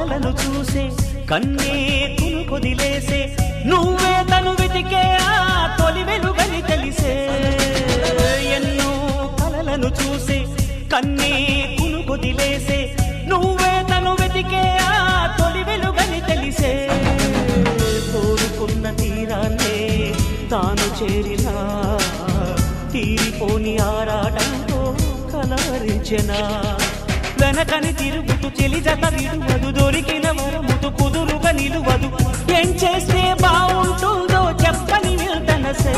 కలలను చూసే కన్నే కొదిలేసే నువ్వే తను వెతికే ఆ తొలి వెలుగని తెలిసే ఎన్నో కలలను చూసే కన్నే కొదిలేసే నువ్వే తను వెతికే ఆ తొలి వెలుగని తెలిసే కోరుకున్న తీరాన్నే తాను చేరినా తీరిపోని ఆరాటంతో కలవరించెనా వెనకని తిరుగుతూ చెలి జత విడువదు దొరికిన వరముతు కుదురుగా నిలువదు ఏం చేస్తే బాగుంటుందో చెప్పని వెళ్తనసే